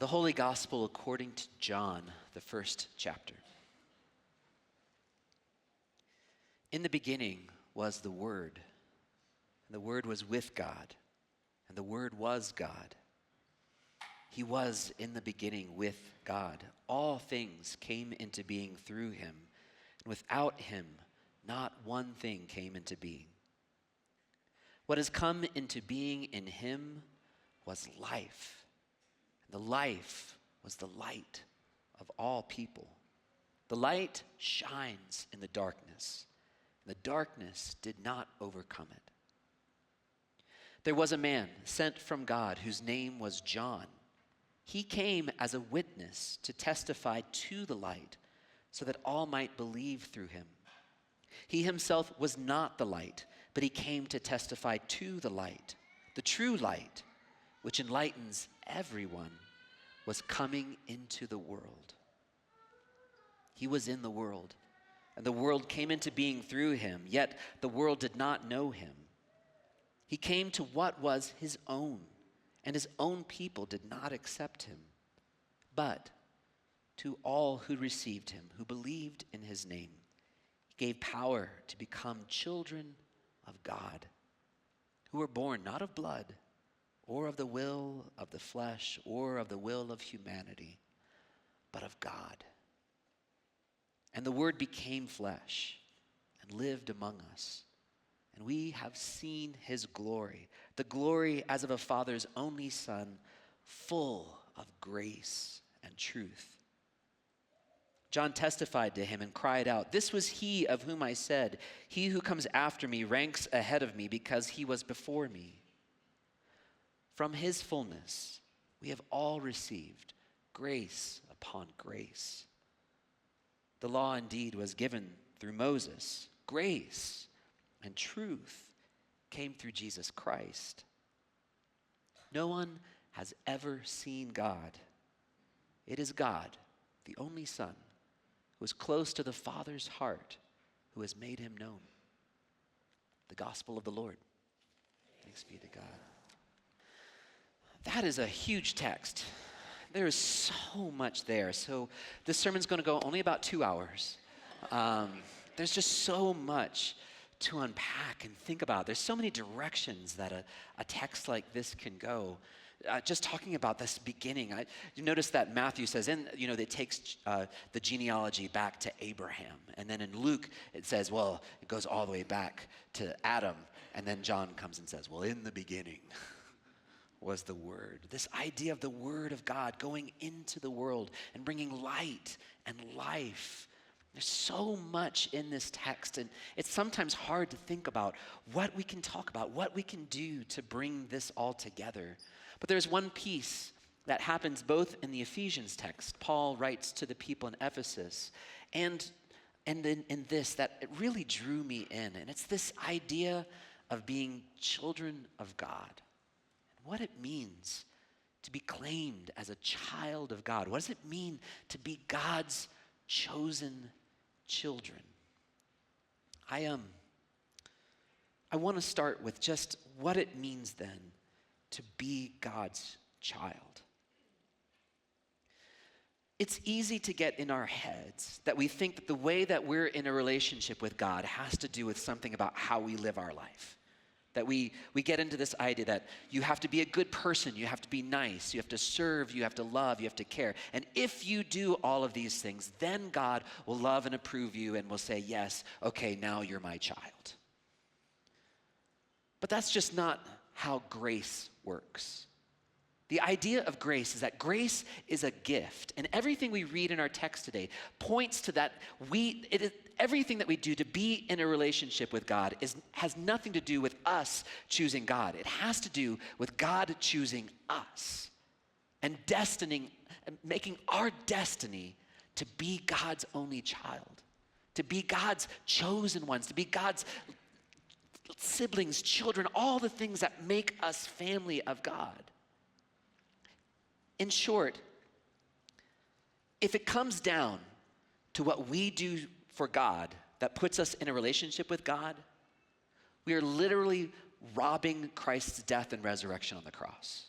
The Holy Gospel according to John, the first chapter. In the beginning was the Word, and the Word was with God, and the Word was God. He was in the beginning with God. All things came into being through him, and without him, not one thing came into being. What has come into being in him was life. The life was the light of all people. The light shines in the darkness, and the darkness did not overcome it. There was a man sent from God whose name was John. He came as a witness to testify to the light, so that all might believe through him. He himself was not the light, but he came to testify to the light. The true light, which enlightens everyone, was coming into the world. He was in the world, and the world came into being through him, yet the world did not know him. He came to what was his own, and his own people did not accept him. But to all who received him, who believed in his name, he gave power to become children of God, who were born not of blood, or of the will of the flesh, or of the will of humanity, but of God. And the Word became flesh and lived among us. And we have seen his glory, the glory as of a Father's only Son, full of grace and truth. John testified to him and cried out, "This was he of whom I said, 'He who comes after me ranks ahead of me because he was before me.' From his fullness, we have all received grace upon grace. The law indeed was given through Moses. Grace and truth came through Jesus Christ. No one has ever seen God. It is God, the only Son, who is close to the Father's heart, who has made him known." The gospel of the Lord. Thanks be to God. That is a huge text. There is so much there. So this sermon's going to go only about 2 hours. There's just so much to unpack and think about. There's so many directions that a text like this can go. Just talking about this beginning, you notice that Matthew says, it takes the genealogy back to Abraham. And then in Luke, it says, well, it goes all the way back to Adam. And then John comes and says, well, in the beginning was the Word. This idea of the Word of God going into the world and bringing light and life. There's so much in this text, and it's sometimes hard to think about what we can talk about, what we can do to bring this all together. But there's one piece that happens both in the Ephesians text. Paul writes to the people in Ephesus, and then in this that it really drew me in, and it's this idea of being children of God. What it means to be claimed as a child of God. What does it mean to be God's chosen children? I want to start with just what it means then to be God's child. It's easy to get in our heads that we think that the way that we're in a relationship with God has to do with something about how we live our life. That we get into this idea that you have to be a good person, you have to be nice, you have to serve, you have to love, you have to care. And if you do all of these things, then God will love and approve you and will say, yes, okay, now you're my child. But that's just not how grace works. The idea of grace is that grace is a gift. And everything we read in our text today points to that everything that we do to be in a relationship with God has nothing to do with us choosing God. It has to do with God choosing us and making our destiny to be God's only child, to be God's chosen ones, to be God's siblings, children, all the things that make us family of God. In short, if it comes down to what we do for God that puts us in a relationship with God, we are literally robbing Christ's death and resurrection on the cross.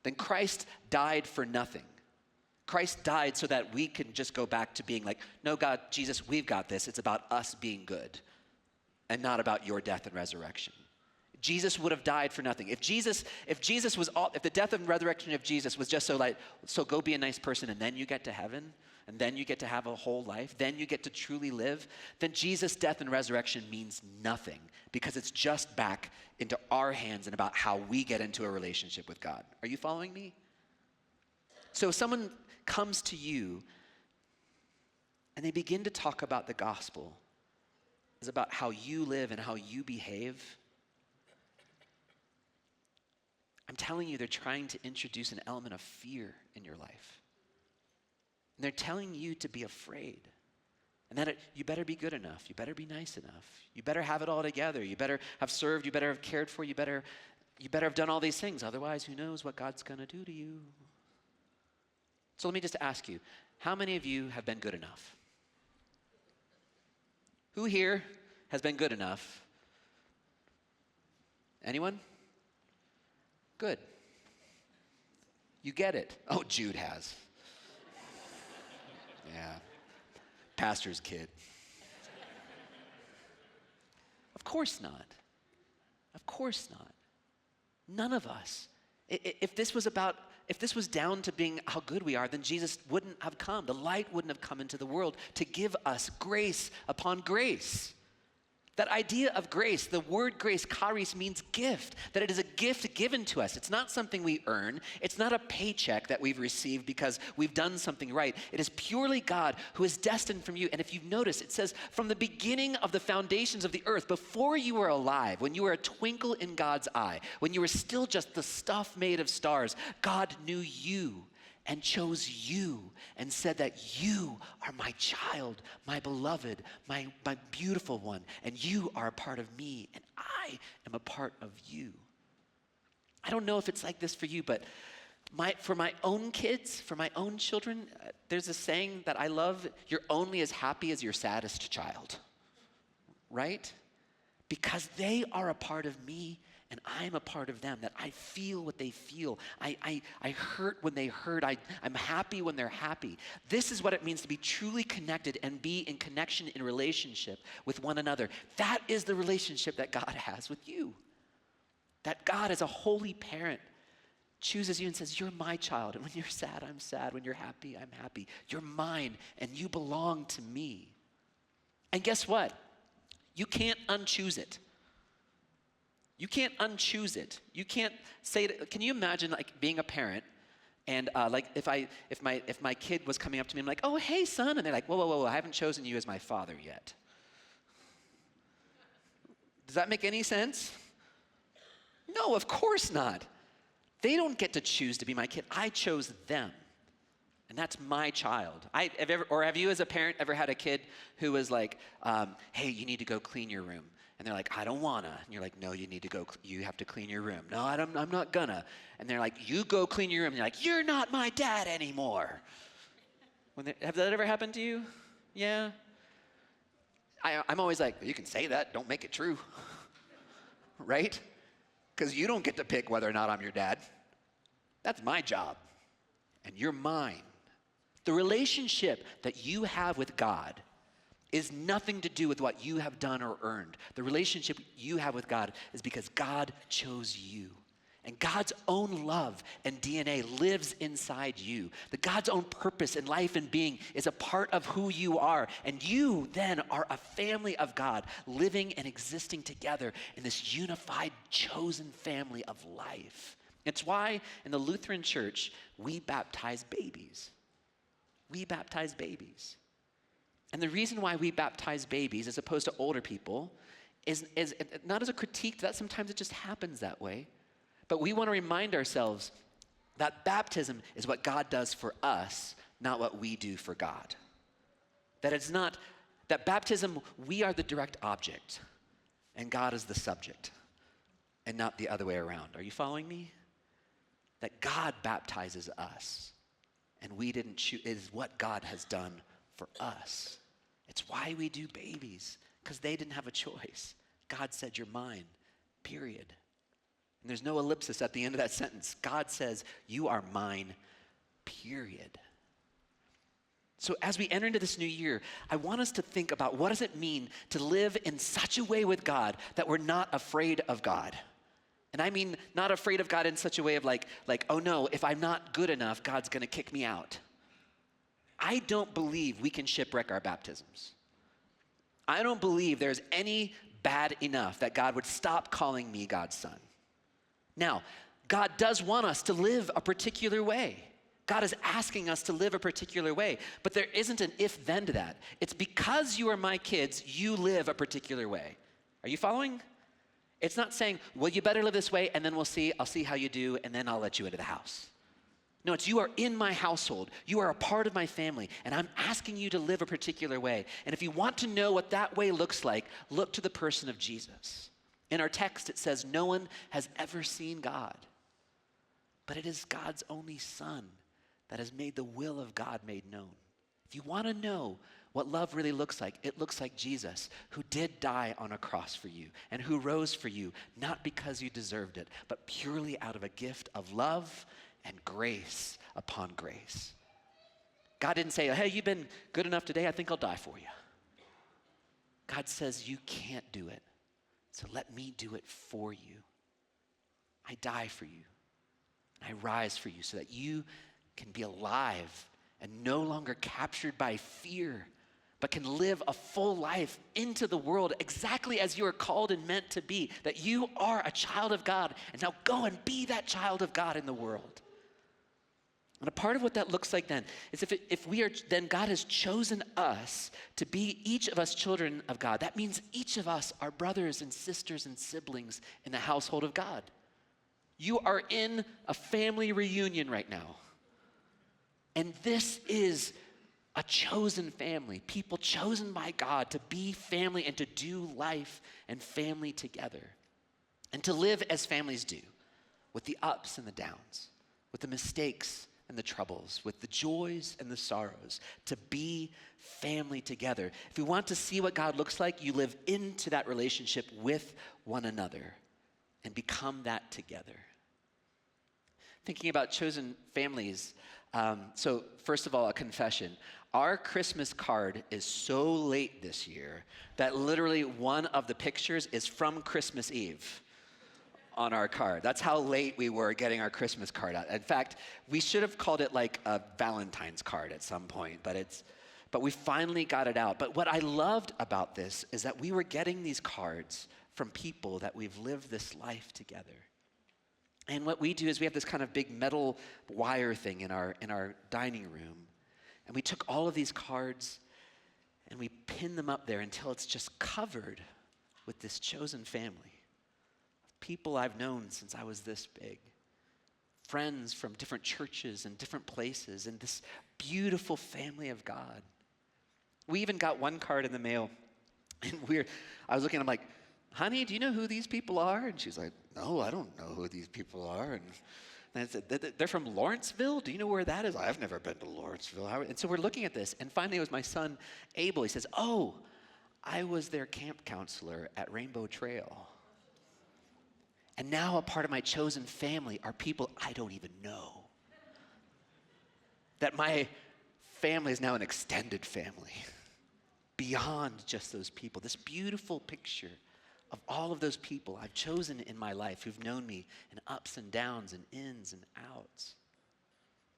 Then Christ died for nothing. Christ died so that we can just go back to being like, no, God, Jesus, we've got this. It's about us being good and not about your death and resurrection. Jesus would have died for nothing. If the death and resurrection of Jesus was just so go be a nice person and then you get to heaven and then you get to have a whole life, then you get to truly live, then Jesus' death and resurrection means nothing because it's just back into our hands and about how we get into a relationship with God. Are you following me? So if someone comes to you and they begin to talk about the gospel, it's about how you live and how you behave, I'm telling you, they're trying to introduce an element of fear in your life. And they're telling you to be afraid. And that you better be good enough. You better be nice enough. You better have it all together. You better have served. You better have cared for. You better have done all these things. Otherwise, who knows what God's going to do to you? So let me just ask you, how many of you have been good enough? Who here has been good enough? Anyone? Good. You get it. Oh, Jude has. Yeah. Pastor's kid. Of course not. Of course not. None of us. If this was down to being how good we are, then Jesus wouldn't have come. The light wouldn't have come into the world to give us grace upon grace. That idea of grace, the word grace, charis, means gift, that it is a gift given to us. It's not something we earn. It's not a paycheck that we've received because we've done something right. It is purely God who is destined from you. And if you've noticed, it says from the beginning of the foundations of the earth, before you were alive, when you were a twinkle in God's eye, when you were still just the stuff made of stars, God knew you and chose you and said that you are my child, my beloved, my beautiful one, and you are a part of me, and I am a part of you. I don't know if it's like this for you, but for my own kids, for my own children, there's a saying that I love, you're only as happy as your saddest child, right? Because they are a part of me and I'm a part of them, that I feel what they feel. I hurt when they hurt. I'm happy when they're happy. This is what it means to be truly connected and be in connection, in relationship with one another. That is the relationship that God has with you. That God, as a holy parent, chooses you and says, you're my child. And when you're sad, I'm sad. When you're happy, I'm happy. You're mine and you belong to me. And guess what? You can't unchoose it. You can't unchoose it. You can't say it. Can you imagine like being a parent and like if my kid was coming up to me, I'm like, oh, hey, son. And they're like, whoa, I haven't chosen you as my father yet. Does that make any sense? No, of course not. They don't get to choose to be my kid. I chose them. And that's my child. Have you as a parent ever had a kid who was like, hey, you need to go clean your room? And they're like, I don't wanna. And you're like, no, you have to clean your room. No, I'm not gonna. And they're like, you go clean your room. And you're like, you're not my dad anymore. Have that ever happened to you? Yeah? I'm always like, you can say that, don't make it true. Right? Because you don't get to pick whether or not I'm your dad. That's my job. And you're mine. The relationship that you have with God is nothing to do with what you have done or earned. The relationship you have with God is because God chose you. And God's own love and DNA lives inside you. That God's own purpose in life and being is a part of who you are. And you then are a family of God living and existing together in this unified, chosen family of life. It's why in the Lutheran Church, we baptize babies. We baptize babies. And the reason why we baptize babies as opposed to older people is not as a critique that sometimes it just happens that way, but we want to remind ourselves that baptism is what God does for us, not what we do for God. That baptism, we are the direct object and God is the subject and not the other way around. Are you following me? That God baptizes us and we didn't choose, is what God has done for us. It's why we do babies, because they didn't have a choice. God said, you're mine, period. And there's no ellipsis at the end of that sentence. God says, you are mine, period. So as we enter into this new year, I want us to think about what does it mean to live in such a way with God that we're not afraid of God. And I mean not afraid of God in such a way of like, oh no, if I'm not good enough, God's gonna kick me out. I don't believe we can shipwreck our baptisms. I don't believe there's any bad enough that God would stop calling me God's son. Now, God does want us to live a particular way. God is asking us to live a particular way, but there isn't an if-then to that. It's because you are my kids, you live a particular way. Are you following? It's not saying, well, you better live this way, and then I'll see how you do, and then I'll let you into the house. No, it's you are in my household. You are a part of my family, and I'm asking you to live a particular way. And if you want to know what that way looks like, look to the person of Jesus. In our text, it says, no one has ever seen God, but it is God's only Son that has made the will of God made known. If you want to know what love really looks like, it looks like Jesus, who did die on a cross for you and who rose for you, not because you deserved it, but purely out of a gift of love and grace upon grace. God didn't say, hey, you've been good enough today, I think I'll die for you. God says, you can't do it, so let me do it for you. I die for you, and I rise for you so that you can be alive and no longer captured by fear, but can live a full life into the world exactly as you are called and meant to be, that you are a child of God, and now go and be that child of God in the world. And a part of what that looks like then is if we are, then God has chosen us to be each of us children of God. That means each of us are brothers and sisters and siblings in the household of God. You are in a family reunion right now. And this is a chosen family, people chosen by God to be family and to do life and family together. And to live as families do, with the ups and the downs, with the mistakes and the troubles, with the joys and the sorrows, to be family together. If you want to see what God looks like, you live into that relationship with one another and become that together. Thinking about chosen families, so first of all, a confession. Our Christmas card is so late this year that literally one of the pictures is from Christmas Eve on our card. That's how late we were getting our Christmas card out. In fact, we should have called it like a Valentine's card at some point, but we finally got it out. But what I loved about this is that we were getting these cards from people that we've lived this life together. And what we do is we have this kind of big metal wire thing in our dining room. And we took all of these cards and we pinned them up there until it's just covered with this chosen family. People I've known since I was this big. Friends from different churches and different places, and this beautiful family of God. We even got one card in the mail, and I was looking, I'm like, honey, do you know who these people are? And she's like, no, I don't know who these people are. And I said, they're from Lawrenceville? Do you know where that is? I've never been to Lawrenceville. And so we're looking at this, and finally it was my son, Abel. He says, oh, I was their camp counselor at Rainbow Trail. And now a part of my chosen family are people I don't even know. That my family is now an extended family beyond just those people. This beautiful picture of all of those people I've chosen in my life who've known me in ups and downs and ins and outs.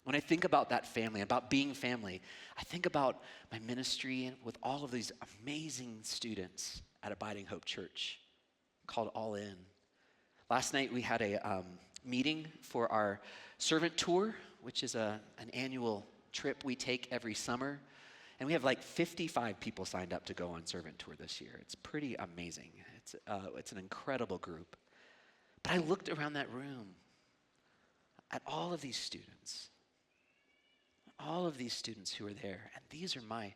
When I think about that family, about being family, I think about my ministry with all of these amazing students at Abiding Hope Church called All In. Last night we had a meeting for our servant tour, which is an annual trip we take every summer. And we have like 55 people signed up to go on servant tour this year. It's pretty amazing. It's an incredible group. But I looked around that room at all of these students who are there. And these are my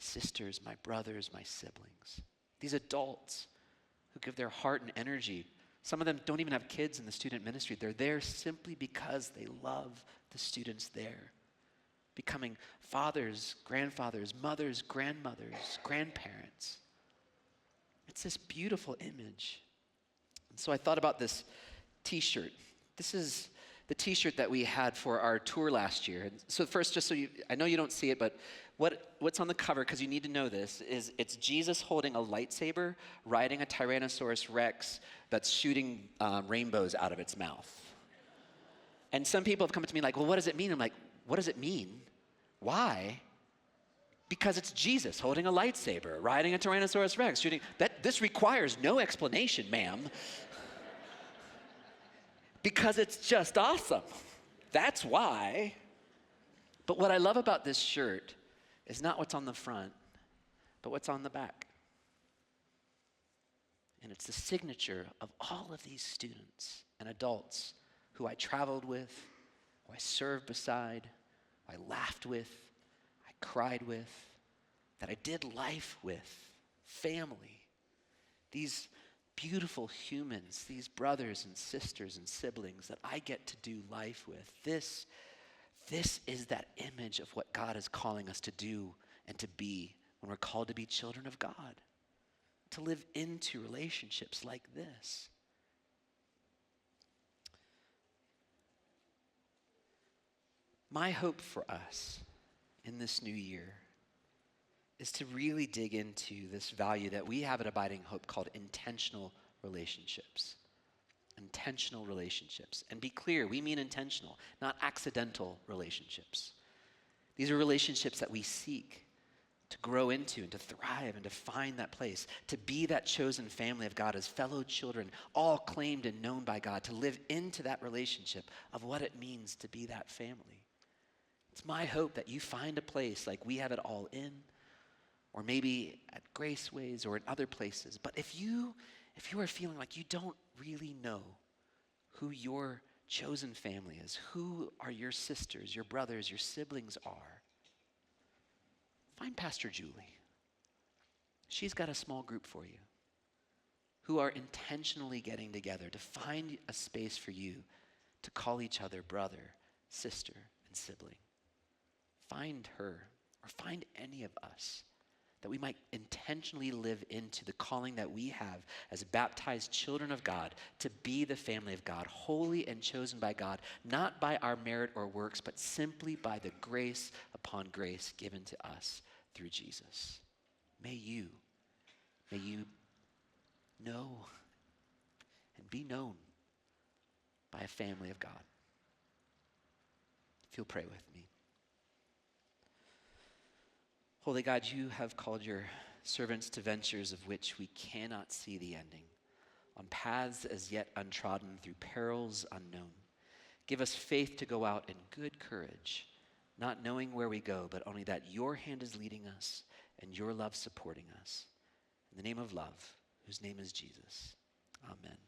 sisters, my brothers, my siblings. These adults who give their heart and energy. Some of them don't even have kids in the student ministry. They're there simply because they love the students there. Becoming fathers, grandfathers, mothers, grandmothers, grandparents. It's this beautiful image. And so I thought about this t-shirt. This the t-shirt that we had for our tour last year. And so first, just so you, I know you don't see it, but what's on the cover, because you need to know this, is it's Jesus holding a lightsaber, riding a Tyrannosaurus Rex that's shooting rainbows out of its mouth. And some people have come to me like, well, what does it mean? I'm like, what does it mean? Why? Because it's Jesus holding a lightsaber, riding a Tyrannosaurus Rex, shooting. This requires no explanation, ma'am. Because it's just awesome. That's why. But what I love about this shirt is not what's on the front, but what's on the back. And it's the signature of all of these students and adults who I traveled with, who I served beside, who I laughed with, I cried with, that I did life with, family. These beautiful humans, these brothers and sisters and siblings that I get to do life with. This is that image of what God is calling us to do and to be when we're called to be children of God, to live into relationships like this. My hope for us in this new year is to really dig into this value that we have at Abiding Hope called intentional relationships. Intentional relationships. And be clear, we mean intentional, not accidental relationships. These are relationships that we seek to grow into and to thrive and to find that place, to be that chosen family of God as fellow children, all claimed and known by God, to live into that relationship of what it means to be that family. It's my hope that you find a place like we have it all in, or maybe at Graceways or in other places. But if you are feeling like you don't really know who your chosen family is, who are your sisters, your brothers, your siblings are, find Pastor Julie. She's got a small group for you who are intentionally getting together to find a space for you to call each other brother, sister, and sibling. Find her, or find any of us, that we might intentionally live into the calling that we have as baptized children of God to be the family of God, holy and chosen by God, not by our merit or works, but simply by the grace upon grace given to us through Jesus. May you know and be known by a family of God. If you'll pray with me. Holy God, you have called your servants to ventures of which we cannot see the ending, on paths as yet untrodden, through perils unknown. Give us faith to go out in good courage, not knowing where we go, but only that your hand is leading us and your love supporting us. In the name of love, whose name is Jesus. Amen.